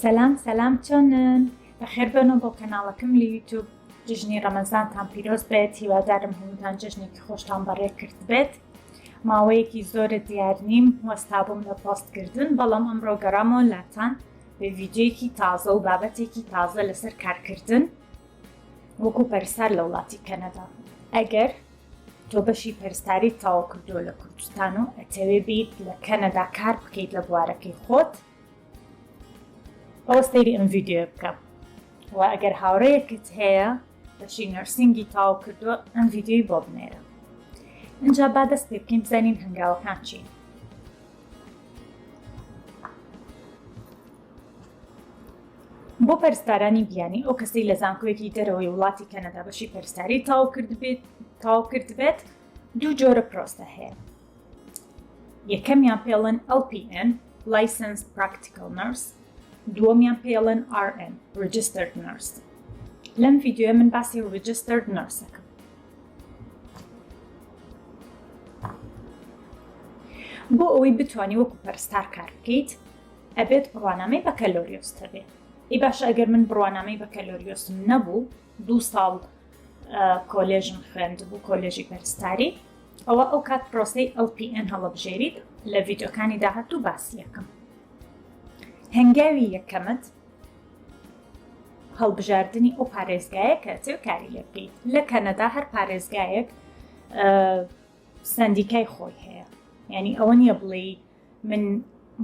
سەلام چۆنن؟ بەخێر بنەوە بۆ کەناڵەکەم لە یوتیوب. جژنی ڕەمەزانتان پیرۆز بێت، هیوادارم هەمووتان جژنێکی خۆشتان بەڕێ کرد بێت. ماوەیەکی زۆرە دیار نیم وەستا بووم لە پۆستکردن، بەڵام ئەمڕۆ گەڕامەوە لاتان بە ڤیدیۆیەکی تازە و بابەتێکی تازە لەسەر کارکردن وەکو پەرستار لە وڵاتی کەنەدا. ئەگەر تۆ بەشی پەرستاری تەواو کردووە لە کوردستان و ئەتەوێ بیت لە کەنەدا کار بکەیت لە بوارەکەی خۆت، ئەوە سەیری ئەم ڤیدیۆ بکە. و ئەگەر هاوڕێیەکت هەیە بەشی نەرسینگی تەواو کردووە، ئەم ڤیدیۆی بۆ بنێرە. اینجا با دەست پێ بکەین بزانین هەنگاوەکان چین. بۆ پەرستارانی بیانی ئەو کەسەی لە زانکۆیەکی دەرەوەی وڵاتی کەنەدا بەشی پەرستاری تەواو کرد بێت، دوو جۆرە پرۆسە هەیە. یەکەمیان پێڵێن LPN Licensed Practical Nurse، دووەمیان پێڵێن RN Registered Nurse. لەم ڤیدیۆیە من باسی Registered Nurse ئەکەم. بۆ ئەوەی بتوانی وەکو پەرستار کار بکەیت، ئەبێت بڕوانامەی بەکەلۆریۆس هەبێت. ئەی باشە ئەگەر من بڕوانامەی بەکەلۆریۆسم نەبوو، 2 ساڵ کۆلێژم خوێندبوو، کۆلێژی پەرستاری، ئەوە ئەو کات پرۆسەی LPN هەڵەبژێریت. لە ڤیدیۆکانی داهاتوو باسی یەکەم. هەنگاوی یەکەمت هەڵبژاردننی ئەو پارێزگایە کە ئەتێ کاری لێ بکەیت. لە کەنەدا هەر پارێزگایەک سندیکای خۆی هەیە، یعنی ئەوە نییە بڵێ من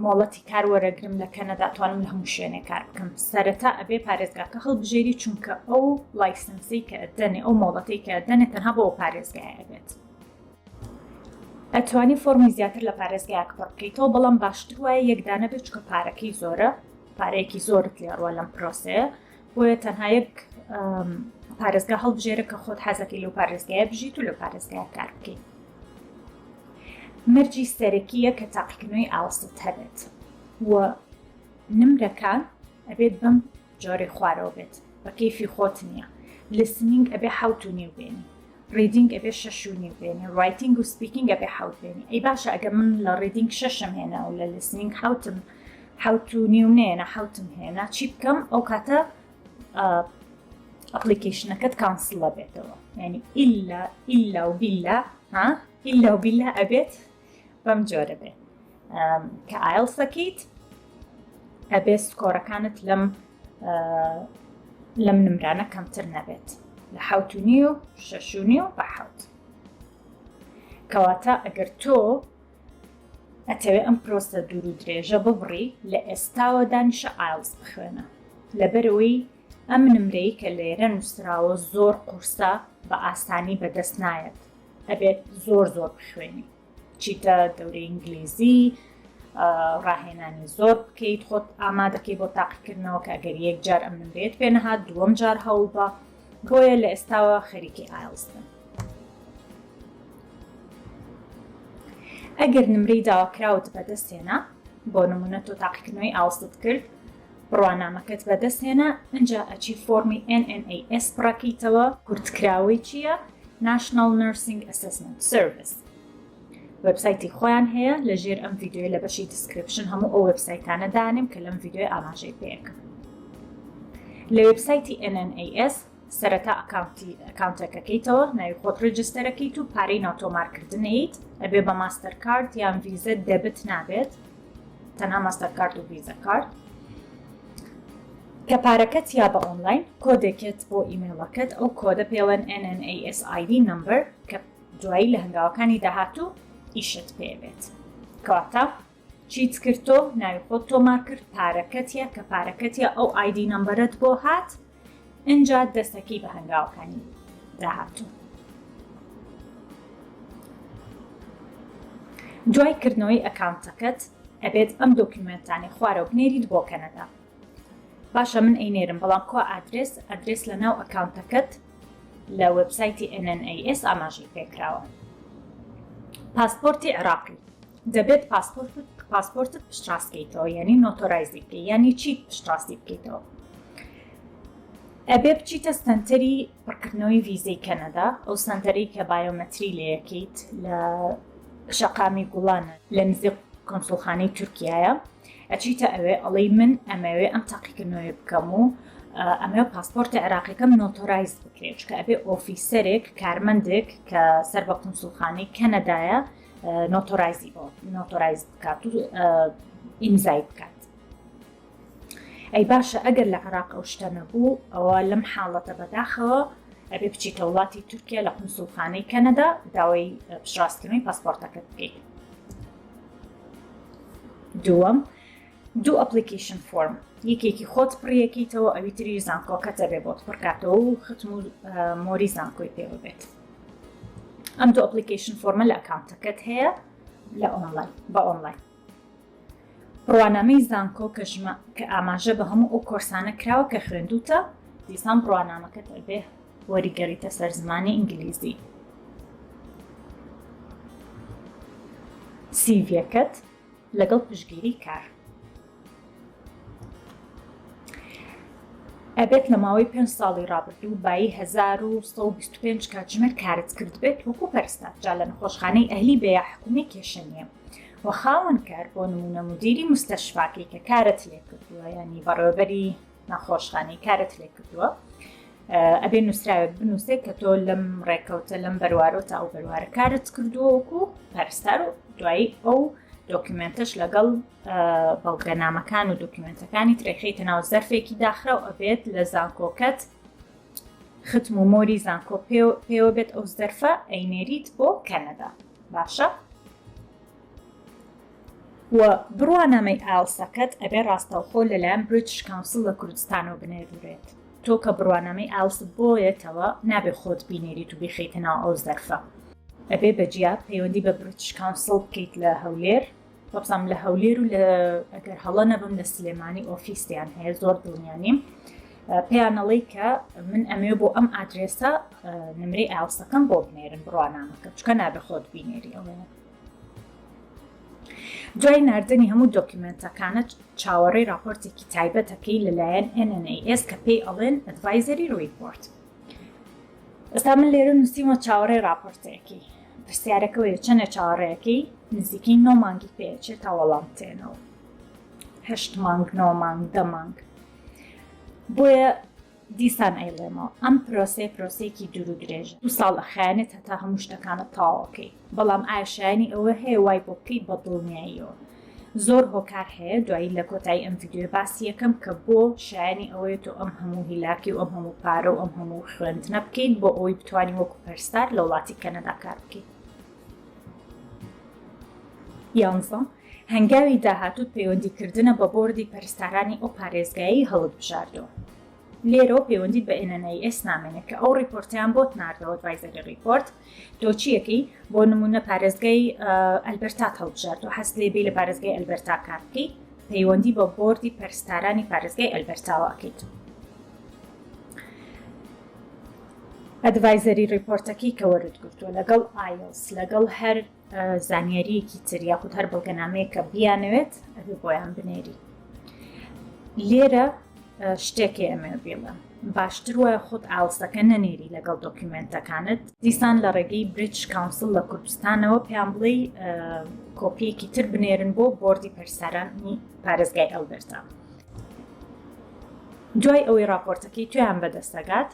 مۆڵەتی کار وەرەگرم لە کەنەدا توانم لە هەموو شوێنێ کار بکەم. سەرەتا ئەبێ پارێزگاکە هەڵبژێری، چونکە ئەو لایسنسی کە ئەدەنێ، ئەو مۆڵەتی کە ئەدەنێ تەنها بۆ ئەو پارێزگایە بێت. ئەتوانی فۆرمی زیاتر لە پارێزگایەک پڕ بکەیتەوە، بەڵام باشتر وایە یەکدانە بێت، چونکە پارەکەی زۆرە، پارەیەکی زۆرت لێڕوە لەم پرۆسەیە، بۆیە تەنها یەک پارێزگا هەڵبژێرە کە خۆت حەزەکەی لەو پارێزگایە بژیت و لەو پارێزگایە کار بکەیت. مەرجی سەرەکیە کە تاقیکردنەوەی ئاڵستت هەبێت، و نمرەکان ئەبێت بەم جۆرەی خوارەوە بێت، بە کەیفی خۆت نییە. لیسنینگ ئەبێ 7.5 بێنی، ریدینگ ئەبێ 6.5 بێنی، رایتینگ و سپیکینگ ئەبێ 7 بێنی. ئەی باشە ئەگەر من لە ریدینگ 6م هێنا و لە لیسنینگ 7.5 نێنە 7م هێنا، چی بکەم؟ ئەو کاتە ئەپلیکیشنەکەت کانسڵە بێتەوە، یعنی ئیلا و بیلا ئەبێت بەم جۆرە بێت. کە ئایلسەکەیت ئەبێ سکۆرەکانت لەم نمرانە کەمتر نەبێت، لە 7.5 و 6.5 بە 7. کەواتە ئەگەر تۆ ئەتەوێ ئەم پرۆسە دوور و درێژە ببڕی، لە ئێستاوە دانیشە ئایلس بخوێنە، لەبەرەوەی ئەم نمرەی کە لێرە نووسراوە زۆر قورسە، بە ئاسانی بەدەست نایەت، ئەبێت زۆر بخوێنی. چیتە دەورەی ئینگلیزی، ڕاهێنانی زۆر بکەیت، خۆت ئامادەکەی بۆ تاقیکردنەوە کە ئەگەر یەک جار ئەم نمرێت پێ نەهات، دووەم جار هەوڵ بە، بۆیە لە ئێستاوە خەریکی ئایلس بن. ئەگەر نمرەی داواکراوت بەدەستهێنا، بۆ نمونە تۆ تاقیکردنەوەی ئایلست کرد، بڕوانامەکەت بەدەستهێنا، ئەنجا ئەچی فۆرمی NNAS پڕەکەیتەوە. کورتکراوەی چییە؟ National Nursing Assessment Service. وێبسایتی خۆیان هەیە، لە ژێر ئەم ڤیدیۆیە لە بەشی دیسکریپشن هەموو ئەو وێبسایتانە دانیم کە لەم ڤیدیۆی ئاماژەی پێیەکەم. لە وێبسایتی NNAS سەرەتا ئەکاونتێکەکەیتەوە، ناوی خۆت ڕیجستەرەکەیت و پارەی ناوتۆمارکردنەیت، ئەبێ بە ماستەر کارد یان ڤیزە، دەبت نابێت، تەنها ماستەر کارد و ڤیزە کارد. کە پارەکەت یا بە ئۆنلاین کۆدێکێت بۆ ئیمێڵەکەت، ئەو کۆدە پێڵێن NNAS ID نمبەر، کە دوایی لە هەنگاوەکانی داهاتوو ئیشت پێبێت. کەواتە چیت کردۆ، ناوی خۆت تۆمار کرد، پارەکەتیە، کە پارەکەتیە ئەو ID نمبەرت بۆ هات، ئینجا دەستەکەی بە هەنگاوەکانی داهاتوو. دوای کردنەوەی ئەکاونتەکەت ئەبێت ئەم دۆکیومنتانەی خوارە و بنێریت بۆ کەنەدا. باشە من ئەینێرم، بەڵام کۆ ئادرێس لە ناو ئەکاونتەکەت لە وێبسایتی NNAS ئاماژەی پێکراوە. پاسپۆرتی عێراقی دەبێت پاسپۆرتت پشتڕاستکەیتەوە، یعنی نۆتۆرایزی بکەیت، یعنی چی پشتڕاستی بکەیتەوە؟ ئەبێ بچیتە سنتەری پڕکردنەوەی ڤیزەی کەنەدا، ئەو سنتەری کە بایۆمەتری لێ یەکەیت لە شەقامی گوڵانە لە نزیک کۆنسڵخانەی تورکیایە. ئەچیتە ئەوێ ئەڵێ من ئەمەوێ ئەم تاقیکردنەوەی بکەم و ئەمە پاسپۆرتی عێراقیەکەم نۆتۆرایز بکرێت چکە ئەبێ ئۆفیسەرێک کارمەندێک کە سەر بە قونسوڵخانەی کەنەدایە نۆتۆرایز بکات و ئیمزای بکات. ئەی باشە ئەگەر لە عێراق ئەو شتە نەبوو ئەوە لەم حاڵەتە بەداخەوە ئەبێ بچیتە وڵاتی تورکیا لە قونسوڵخانەی کەنەدا داوای پشتڕاستکردنەوەی پاسپۆرتەکەت بکەیت. دووەم، دوو ئەپلیکیشن فۆرم، یەکێکی خۆت پڕیەکەیتەوە ئەوی تری زانکۆکەتە بێ بۆت پڕکاتەوە و ختم و مۆری زانکۆی پێوە بێت. ئەم دوو ئەپلیکیشن فۆرمە لە ئەکاونتەکەت هەیە لە ئۆنلاین بە ئۆنلاین. بڕوانامەی زانکۆ کە ئاماژە بە هەموو ئەو کۆرسانە کراوە کە خوێندوتە، دیسان بڕوانامەکەت ئەبێ وەریگەڕیتە سەر زمانی ئینگلیزی. سیڤیەکەت لەگەڵ پشتگیری کار. ئەبێت لە ماوەی 5 ساڵی ڕابردوو بایی 1125 کاتژمێر کارت کرد بێت وەکو پەرستار جا لە نەخۆشخانەی ئەهلی بە یا حکومی کێشە نییە و خاوەن کار بۆ نمونە مدیری مستەشفاکەی کە کارت لێ کردووە یعنی بەڕێوەبەری نەخۆشخانەی کارت لێ کردووە ئەبێ نووسراوێت بنووسێت کە تۆ لەم ڕێکەوتە لەم بەروارۆ تا ئەو بەروارە کارت کردووە وەکو پەرستار و دوایی ئەو دۆکیومنتەش لەگەڵ بەڵگەنامەکان و دۆکیومنتەکانی ترێخیتە ناو زەرفێکی داخرا و ئەبێت لە زانکۆکەت ختم و مۆری زانکۆ پێوە بێت ئەو زەرفە ئەینێریت بۆ کەنەدا. باشە؟ و بڕوانامەی ئایلسەکەت ئەبێ ڕاستەوخۆ لەلایەن بریتیش کاونسڵ لە کوردستانەوە بنێرێت. تۆ کە بڕوانامەی ئایلست بۆیەتەوە نابێ خۆت بینێریت و بیخیتە ناو ئەو زەرفە. ئەبێ بەجیا پەیوەندی بە بریتیش کاونسڵ بکەیت لە هەولێر بەبزانم لە هەولێر و ئەگەر هەڵە نەبم لە سلێمانی ئۆفیسیان هەیە زۆر دڵنیانیم پێیانەڵی کە من ئەمێ بۆ ئەم ئادرێسە نمرەی ئایلسەکەم بۆ بنێرن بڕوانامەکە چکە نابێ خۆت بینێری ئەوێ. دوای ناردنی هەموو دۆکیومنتەکانە چاوەڕێی راپۆرتێکی تایبەتەکەی لەلایەن NNAS کە پێی ئەڵێن ئەدڤایزەری ریپۆرت. ئێستا من لێرە نووسیمە چاوەڕێی راپۆرتەیەکی پرسیارەکەوەیە چەندە چاوەڕێیەکەی نزیکەی 9 مانگی پێچێت تا وەڵام تێنەوە 8 مانگ 9 مانگ 10 مانگ. بۆیە دیسان ئەیڵێمەوە ئەم پرۆسەیەکی دوور و درێژە 2 ساڵ ئەخایەنێت هەتا هەموو شتەکانە تاواکەی بەڵام ئایا شایانی ئەوە هەیە وای بۆ بکەیت بە دڵنیاییەوە. زۆر هۆکار هەیە دوایی لە کۆتایی ئەم ڤیدیۆ باسی یەکەم کە بۆ شایانی ئەوەیە تۆ ئەم هەموو هیلاکی و ئەم هەموو پارە و ئەم هەموو خوێندنە بکەیت بۆ ئەوەی بتوانانی وەکو پەرستار لە وڵاتی کەنەدا کار بکەیت. 11 هەنگاوی داهاتوت پەیوەندیکردنە بە بۆردی پەرستارانی ئەو پارێزگایی هەڵت بژاردەوە. لێرەوە پەیوەندیت بە NNAS نامێنێت کە ئەو ریپۆرتیان بۆت ناردەوە ئەدڤایزەری ریپۆرت دۆچیەکەی بۆ نمونە پارێزگای ئەلبەرتات هەڵبژاردەوە حەست لێبێ لە پارێزگای ئەلبەرتا کار بکەیت پەیوەندی بە بۆردی پەرستارانی پارێزگای ئەلبەرتاوە ئەکەیت. ئەدڤایزەری ریپۆرتەکەی کە وەرگرتووە لەگەڵ ئایلس لەگەڵ هەر زانیاریەکی تر یاخود هەر بەڵگەنامەیە کە بیانەوێت ئەبێ بۆیان بنێری. لێرە شتێکی ئەمە بێڵم باشتر وایە خۆت ئایلسەکە نەنێری لەگەڵ دۆکیومنتەکانت دیسان لە ڕێگەی بریتیش کاونسڵ لە کوردستانەوە پێیان بڵێ کۆپیەکی تر بنێرن بۆ بۆردی پەرستارانی پارێزگای ئەلبەرتا. دوای ئەوەی راپۆرتەکەی تویان بەدەستەگات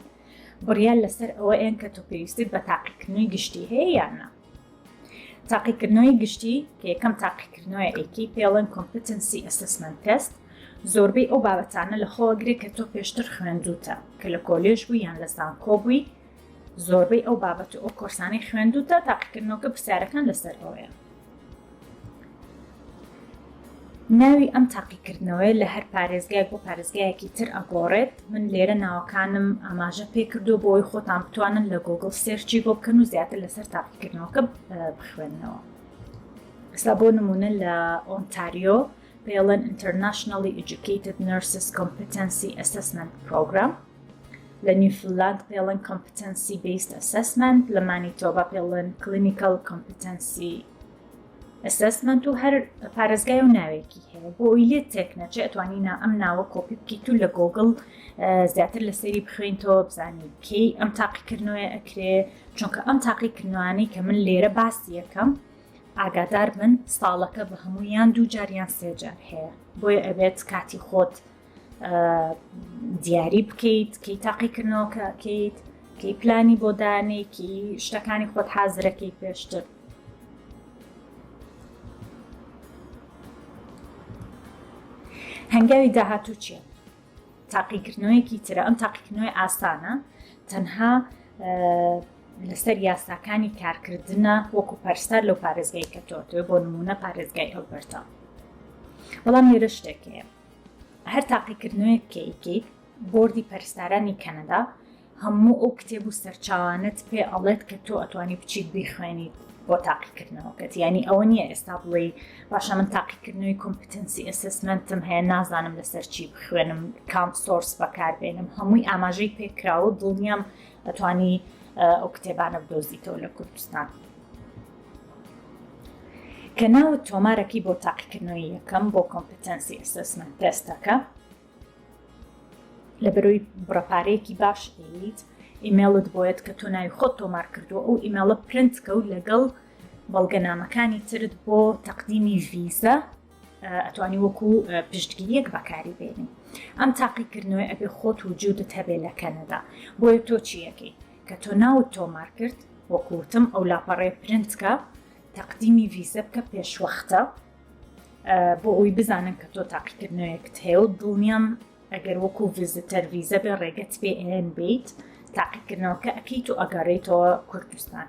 بڕیار لەسەر ئەوە ئێن کە تۆ پێویستیت بە تاقیکردنەوەی گشتی هەیە یانە. تاقیکردنەوەی گشتی کە یەکەم تاقیکردنەوەی ئەیکی پێڵێن کۆمپتنسی ئەسسمنت تەست زۆربەی ئەو بابەتانە لە خۆگرێت کە تۆ پێشتر خوێندوتە کە لە کۆلێژ بووی یان لە زانکۆ بووی زۆربەی ئەو بابەت و ئەو کۆرسانەی خوێندوتە تاقیکردنەوەکە پرسیارەکان لەسەر ئەوەیە. ناوی ئەم تاقیکردنەوەی لە هەر پارێزگایەک بۆ پارێزگایەکی تر ئەگۆڕێت. من لێرە ناوەکانم ئاماژە پێ کردو بۆ ئەوی خۆتان بتوانن لە گۆگڵ سێرچی بۆ بکەن و زیاتر لەسەر تاقیکردنەوەکە بخوێننەوە. ئێستا بۆ نمونە لە ئۆنتاریۆ پێڵێن Internationally Educated Nurses Competency Assessment Program لە نیوفیلند پێڵێن Competency Based Assessment لە مانیتۆبا پێڵێن Clinical Competency Assessment و هەر پارێزگای و ناوێکی هەیە بۆ ئەوی لێت تێک نەچێت ئەتوانینە ئەم ناوە کۆپی بکەیت و لە گۆگڵ زیاتر لەسەری بخوێنیتەوە بزانیت کەی ئەم تاقیکردنەوەی ئەکرێ چونکە ئەم تاقیکردنەوانەی کە من لێرە باسی یەکەم ئاگادار بن ساڵەکە بە هەموویان 2 جاریان 3 جار هەیە بۆیە ئەبێت کاتی خۆت دیاری بکەیت کەی تاقیکردنەوەکە ئەکەیت کەی پلانی بۆ دانێکی شتەکانی خۆت حازرەکەی پێشتر هەنگاوی داهاتوو چییە؟ تاقیکردنەوەیەکی ترە ئەم تاقیکردنەوەی ئاسانە تەنها لەسەر یاساکانی کارکردنە وەکو پەرستار لەو پارێزگای کە تۆ بۆ نمونە پارێزگای ئەلبەرتا بەڵام لێرە شتێکەیە هەر تاقیکردنەوەیەک کەیکەیت بۆردی پەرستارانی کەنەدا هەموو ئەو کتێب و سەرچاوانت پێ ئەڵێت کە تۆ ئەتوانی بچیت بیخوێنیت بۆ تاقیکردنەوەکەت یعنی ئەوە نییە ئێستا بڵێ باشە من تاقیکردنەوەی کۆمپتنسی ئەسسمنتم هەیە نازانم لەسەر چی بخوێنم کام سۆرس بەکاربێنم هەمووی ئاماژەی پێکراوە دڵنیام ئەتوانی ئەو کتێبانە بدۆزیتەوە لە کوردستان کە ناوت تۆمارەکی بۆ تاقیکردنەوەی یەکەم بۆ کۆمپتنسی ئەسسمنت تێستەکە لە بەرەوەی بڕەپارەیەکی باش ئەیت ئیمێڵت بۆیت کە تۆ ناوی خۆت تۆمار کردووە ئەو ئیمێڵە پرنتکە و لەگەڵ بەڵگەنامەکانی ترت بۆ تەقدیمی ڤیزە ئەتوانی وەکو پشتگیریەک بەکاری بێنی ئەم تاقیکردنەوەی ئەبێ خۆت وجودت هەبێ لە کەنەدا بۆیە تۆ چیەکەی کە تۆ ناوت تۆمار کرد وەکوتم ئەو لاپەڕێ پرنتکە تەقدیمی ڤیزە بکە پێشوەختە بۆ ئەوی بزانن کە تۆ تاقیکردنەوەیەکت هەیە و دڵنیام ئەگەر وەکو ڤیزیتەر ڤیزە بێ ڕێگەت پێ ئێن بیت تاقیکردنەوەکە ئەکەیت و ئەگەڕێیتەوە کوردستان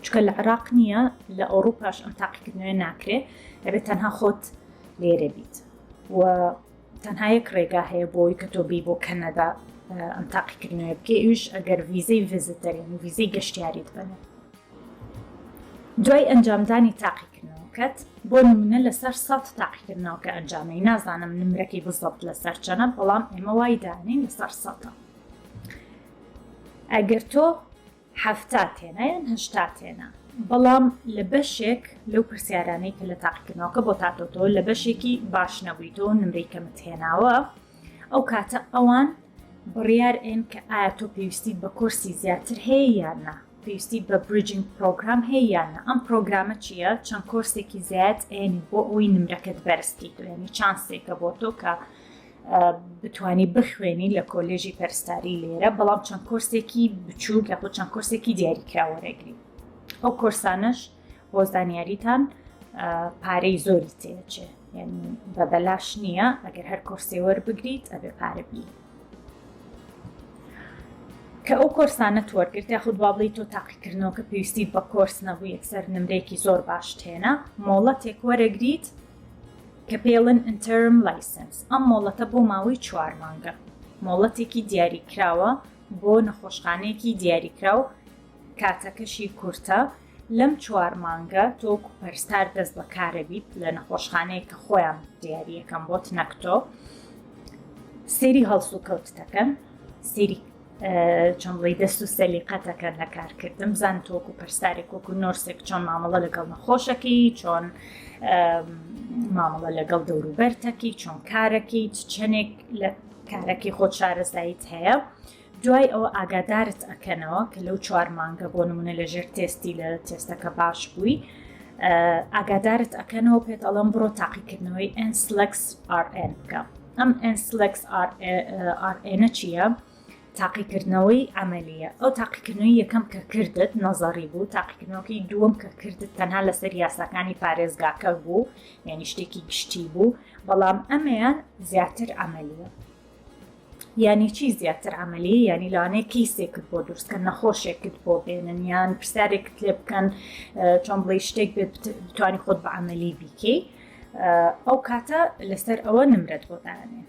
چکە لە عێراق نییە لە ئەوروپاش ئەم تاقیکردنەوەی ناکرێ ئەبێت تەنها خۆت لێرە بیت و تەنها یەک ڕێگا هەیە بۆی کە تۆ بی بۆ کەنەدا ئەم تاقیکردنەوەی بکەی ئیش ئەگەر ڤیزەی ڤیزیتەرین و ڤیزەی گەشتیاریت بنێ دوای ئەنجامدانی تاقیکردنەوەکەت بۆ نمونە لەسەر 100 تاقیکردنەوەکە ئەنجامی نازانم نمرەکەی بزەبت لەسەر چەنە بەڵام ئێمە وای دانین لەسەر 100 ئەگەر تۆ 70 تێنە یان 80 تێنە بەڵام لە بەشێک لەو پرسیارانەی کە لە تاقیکردنەوەکە بۆ تاتۆتەوە لە بەشێکی باش نەبوویتەوە نمرەی کەمت هێناوە ئەو کاتە ئەوان بڕیار ئێن کە ئایا تۆ پێویستیت بە کورسی زیاتر هەیە یان نا پێویستی بە بریجینگ پرۆگرام هەیە یانە ئەم پرۆگرامە چییە چەند کورسێکی زیات ئێنی بۆ ئەوی نمرەکەت بەرزکەیت یعنی چانسێکە بۆ تۆ کە بتوانی بخوێنی لە کۆلێژی پەرستاری لێرە بەڵام چەند کورسێکی بچووک یاخود چەند کورسێکی دیاریکراوەرەگری ئەو کورسانش بۆ زانیاریتان پارەی زۆری تێچێ یعنی بە بەلاش نییە ئەگەر هەر کورسێ وەربگریت ئەبێ پارە بی کە ئەو کۆرسانە وەرگرت یاخود با بڵێیت تۆ تاقیکردنەوەکە پێویستی بە کۆرس نەبوو یەکسەر نمرەیەکی زۆر باش تێنە مۆڵەتێک وەرەگریت کە پێڵن ئینتەرم لایسنس ئەم مۆڵەتە بۆ ماوەی 4 مانگە مۆڵەتێکی دیاریکراوە بۆ نەخۆشخانەیەکی دیاریکراو کاتەکەشی کورتە لەم 4 مانگە تۆ پەرستار دەست بەکارە بیت لە نەخۆشخانەیە کە خۆیان دیاریەکەم بۆت نەکتۆ سێری هەڵسوکەوت دەکەن سێری چۆن بڵێ دەست و سەلیقەتەکەن لە کارکردن بزان تۆکو پەرستارێک وەکو نۆرسێک چۆن مامەڵە لەگەڵ نەخۆشەکەی چۆن مامەڵە لەگەڵ دەوروبەرتەکەی چۆن کارەکەی چەندێک لە کارەکەی خۆت شارەزاییت هەیە دوای ئەوە ئاگادارت ئەکەنەوە کە لەو 4 مانگە بۆ نمونە لەژێر تێستی لە تێستەکە باش بووی ئاگادارت ئەکەنەوە پێت ئەڵم بڕۆ تاقیکردنەوەی NSLEX RN بکە ئەم NSLEX RN چییە؟ تاقیکردنەوەی ئەمەلیە ئەو تاقیکردنەوەی یەکەم کە کردت نەزەری بوو تاقیکردنەوەی دووەم کە کردت تەنها لەسەر یاساکانی پارێزگاکە بوو یعنی شتێکی گشتی بوو بەڵام ئەمەیان زیاتر ئەمەلیە یعنی چی زیاتر ئەمەلی یعنی لەوانەیە کیسێکت بۆ دروستکە نەخۆشێکت بۆ بێنن یان پرسیارێکت لێ بکەن چۆن بڵێ شتێک بتوانی خۆت بە ئەمەلی بیکەی ئەو کاتە لەسەر ئەوە نمرەت بۆ دانێ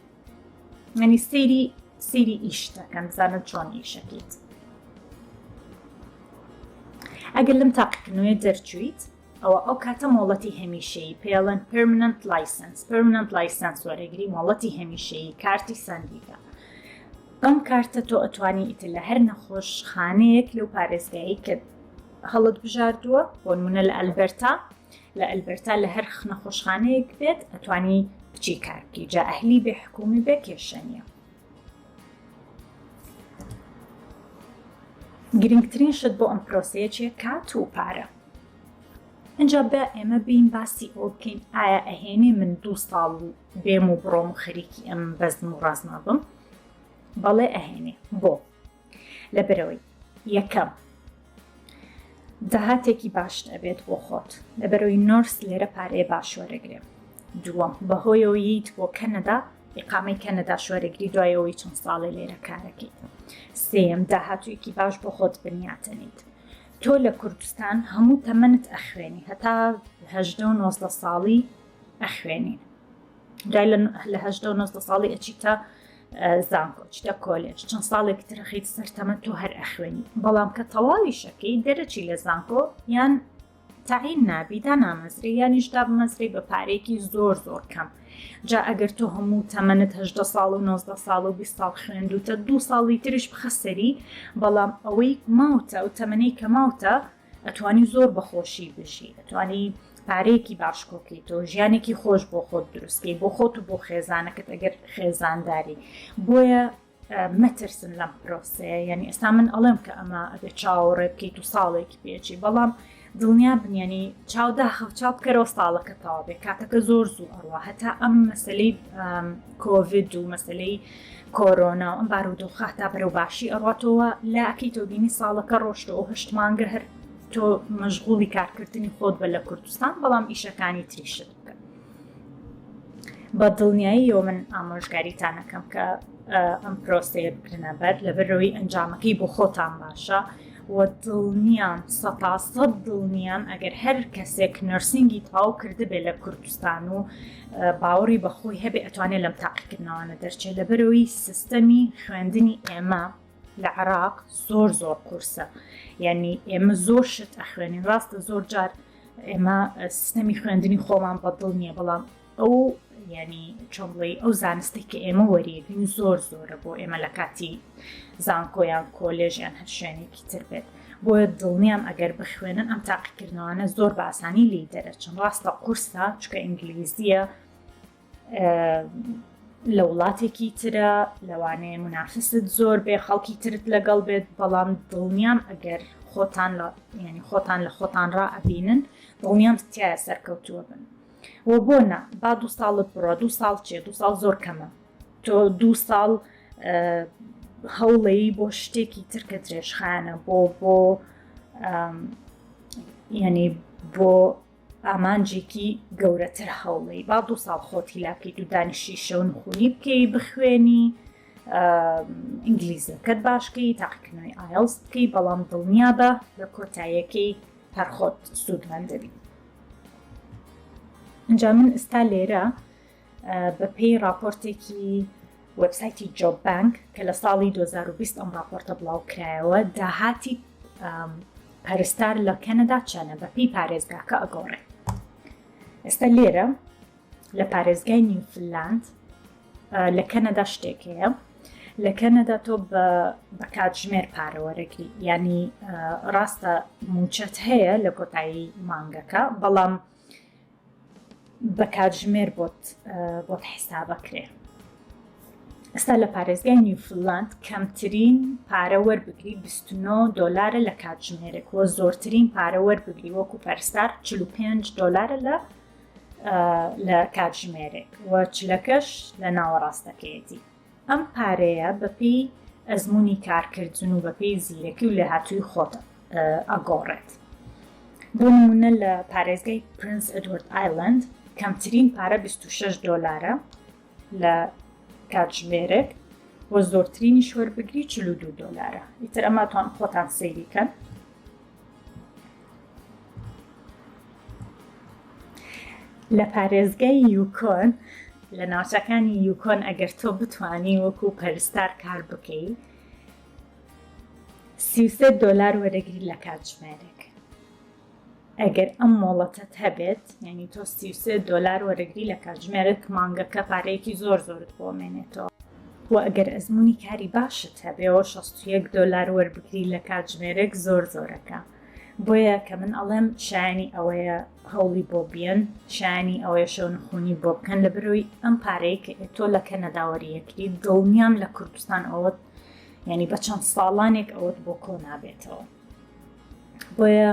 یعنی سەیری ئیشتەکەن بزانن چۆن ئیشەکەیت ئەگەر لەم تاقیکردنەوەی دەرچوویت ئەو کاتە مۆڵەتی هەمیشەیی پێڵەن پرمننت لایسنس وەرەگری مۆڵەتی هەمیشەیی کارتی سندیدا ئەم کارتە تۆ ئەتوانی ئیتر لە هەر نەخۆشخانەیەک لەو پارێزگایی کە هەڵت بژاردووە بۆ نمونە لە ئەلبەرتا لە هەر نەخۆشخانەیەک بێت ئەتوانی بچی کارکی جا ئەهلی بێ حکومی بێ کێشەنیە گرنگترین شت بۆ ئەم پرۆسەیە چیە؟ کات و پارە اینجا بە ئێمە بین باسی ئەوە بکەین ئایا ئەهێنێ من 2 ساڵ بێم و بڕۆم و خەریکی ئەم بەزم و ڕازما بم بەڵێ ئەهێنێ بۆ لەبەرەوەی یەکەم داهاتێکی باش ئەبێت بۆ خۆت لەبەرەوەی نۆرس لێرە پارەیە باش وەردەگرێت دووەم بەهۆیەوە ییت بۆ کەنەدا ئیقامەی کەنەدا شوەرەگری دوایەوەی چەند ساڵی لێرە کارەکەیت سێم داهاتوویەکی باش بۆ خۆت بنیاتەنیت تۆ لە کوردستان هەموو تەمەنت ئەخوێنی هەتا 18 ساڵی ئەخوێنین دوای لە 18 ساڵی ئەچیتە زانکۆ چیتە کۆلێج چەند ساڵێک ترەخیت سەر تەمەن تۆ هەر ئەخوێنی بەڵام کە تەواوی شەکەی دەرەچی لە زانکۆ یان تعین نابی دا نامەزری یانیشدا بمەزری بە پارێکی زۆر زۆر کەم جا ئەگەر تۆ هەموو تەمەنت 18 ساڵ و 19 ساڵ و 20 ساڵ خوێندوتە 2 ساڵی تریش بخەسەری بەڵام ئەوەی ماوتە و تەمەنەی کە ماوتە ئەتوانی زۆر بەخۆشی بژی ئەتوانی پارەیەکی باش کۆکەیتەوە ژیانێکی خۆش بۆ خۆت دروستکەی بۆ خۆت و بۆ خێزانەکەت ئەگەر خێزانداری بۆیە مەترسن لەم پرۆسەیە یعنی ئێستا من ئەڵێم کە ئەمە ئەبێ چاوەڕێ بکەیت و ساڵێکی پێچی بەڵام دڵنیا بنیانی چاوداخەو چاو بکەرەوە ساڵەکە تاوا بێ کاتەکە زۆر زوو ئەڕوا هەتا ئەم مەسلەی کۆڤید و مەسلەی کۆرۆنا ئەم بارودۆخە تا بەرەو باشی ئەڕاتەوە لا ئەکەیتەوە بینی ساڵەکە ڕۆشتەوە 8 مانگە هەر تۆ مەشغوڵی کارکردنی خۆت بە لە کوردستان بەڵام ئیشەکانی تریشت بکە بە دڵنیاییەوە من ئامۆژگاریتان ئەەکەم کە ئەم پرۆسەیە بکرنە بەر لەبەرەوەی ئەنجامەکەی بۆ خۆتان باشە و دڵنیام 100% دڵنیام ئەگەر هەر کەسێک نەرسینگی تاو کرده بێ لە کوردستان و باوەڕی بەخۆی هەبێ ئەتوانێت لەم تاقیکردنەوەنە دەرچێت لەبەرەوەی سیستەمی خوێندنی ئێمە لە عێراق زۆر زۆر قورسە یعنی ئێمە زۆر شت ئەخوێنین ڕاستە زۆر جار ئێمە سیستەمی خوێندنی خۆمان بەدڵ نییە بەڵام ئەو یعنی چۆن بڵێ ئەو زانستی کە ئێمە وەریەگرین زۆر زۆرە بۆ ئێمە لە کاتی زانکۆیان کۆلێژیان هەر شوێنێکی تر بێت بۆیە دڵنیام ئەگەر بخوێنن ئەم تاقیکردنەوەانە زۆر بە ئاسانی لی دەرەچن ڕاستە قورسە چکە ئینگلیزیە لە وڵاتێکی ترە لەوانەیە منافست زۆر بێ خەڵکی ترت لەگەڵ بێت بەڵام دڵنیام ئەگەر خۆتان لە خۆتان ڕائەبینن دڵنیام تایە سەرکەوتووە بن و بۆ نا با 2 ساڵت بڕە 2 ساڵ چێ 2 ساڵ زۆر کەمە تۆ 2 ساڵ هەوڵەی بۆ شتێکی ترکە درێژخانە بۆ ینی بۆ ئامانجێکی گەورەتر هەوڵەی با 2 ساڵ خۆتی لاکەیت و دانیشی شەون خوونی بکەی بخوێنی ئینگلیزەکەت باشکەی تاقیکردنەوەی ئایلز بکەی بەڵام دڵنیا بە لە کۆتاییەکەی هەر خۆت سوودمەند دەبی اینجا من ئێستا لێرە بە پێی راپۆرتێکی وەبسایتی جۆب بانک کە لە ساڵی 2020 ئەم راپۆرتە بڵاو کرایەوە داهاتی پەرستار لە کەنەدا چەنە بە پێی پارێزگاکە ئەگۆڕێ ئێستا لێرە لە پارێزگای نیوفنلاند لە کەنەدا شتێکەیە لە کەنەدا تۆ بە کاتژمێر پارەوەرەگری ینی ڕاستە موچەت هەیە لە کۆتایی مانگەکە بەڵام بە کاتژمێر بۆت حیسابەکرێ ئێستا لە پارێزگای نیوفنلاند کەمترین پارە وەربگری 29 دۆلارە لە کاتژمێرێک و زۆرترین پارە وەربگری وەکو پەرستار 45 دۆلارە لە کاتژمێرێک و چلەکەش لە ناوەڕاستەکەیەتی ئەم پارەیە بەپێی ئەزمموی کارکردن و بەپێی زیرەکی و لە هاتووی خۆتە ئەگۆڕێت بۆ نمونە لە پارێزگای پرنس ئەدوارد ئایلند کەمترین پارە 26 دۆلارە لە کاتژمێرێک و زۆرترینی شوەربگری 42 دۆلارە ئیتر ئەماتوان خۆتان سەیریکەن لە پارێزگای یوکۆن لە ناوچەکانی یوکۆن ئەگەر تۆ بتوانی وەکو پەرستار کار بکەی 33 دۆلار وەرەگری لە کاتژمێرێک ئەگەر ئەم مۆڵەتت هەبێت یعنی تۆ 33 دۆلار وەرەگری لە کاتژمێرێک مانگەکە پارەیەکی زۆر زۆرت بۆ مێنێتەوە و ئەگەر ئەزمموی کاری باشت هەبێەوە 61 دۆلار وەربگری لە کاتژمێرێک زۆر زۆرەکە بۆیە کە من ئەڵێم شایانی ئەوەیە هەوڵی بۆ بیان شایانی ئەوەیە شەونخوونی بۆ بکەن لە بەرەوەی ئەم پارەیە کە تۆ لە کەنەداوەریەکری دڵنیام لە کوردستان ئەوەت ینی بە چەند ساڵانێک ئەوەت بۆ کۆ نابێتەوە بۆیە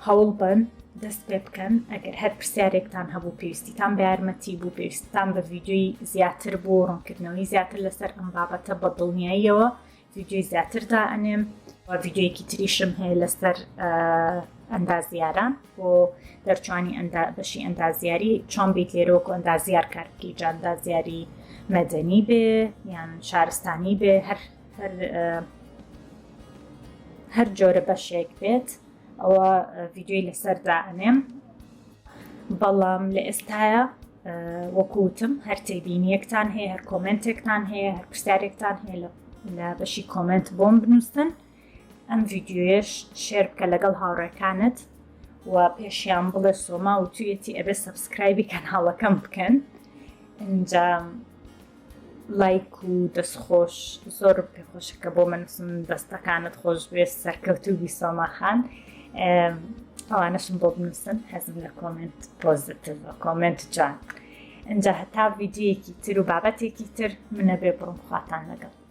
هەوڵ بن دەست پێ بکەن ئەگەر هەر پرسیارێکتان هەبوو پێویستیتان بە یارمەتی بوو پێویستتان بە ڤیدیۆی زیاتر بۆ ڕوونکردنەوەی زیاتر لەسەر ئەم بابەتە بە دڵنیاییەوە ڤیدیۆی زیاتردا ئەنێم و ڤیدیۆیەکی تریشم هەیە لەسەر ئەندازیاران بۆ دەرچوانی بەشی ئەندازیاری چۆن بیت لێرەوەکو ئەندازیار کار بکەی جا ئەندازیاری مەدەنی بێ یان شارستانی بێ هەر جۆرە بەشێک بێت ئەوە ڤیدیۆی لەسەردا ئەنێم بەڵام لە ئێستاە وەکوتم هەر تێبینیەکتان هەیە هەر کۆمنتێکتان هەیە هەر پرسیارێکتان هەیە لە بەشی کۆمنت بۆم بنووسن ئەم ڤیدیۆیەش شێر بکە لەگەڵ هاوڕێکانت و پێشیان بڵێ سۆما و تویەتی ئەبێ سەبسکرایبی کەناڵەکەم بکەن اینجا لایک و دەستخۆش زۆر پێخۆشەکە بۆ منووسم دەستەکانت خۆش بێ سەرکەوتوبی سۆماخان ئەوانەشم بۆ بنووسن حەزم لە کۆمنت پۆزیتیڤ کۆمنت جان اینجا هەتا ڤیدیۆیەکی تر و بابەتێکی تر منە بێ بڕم خواتان لەگەڵ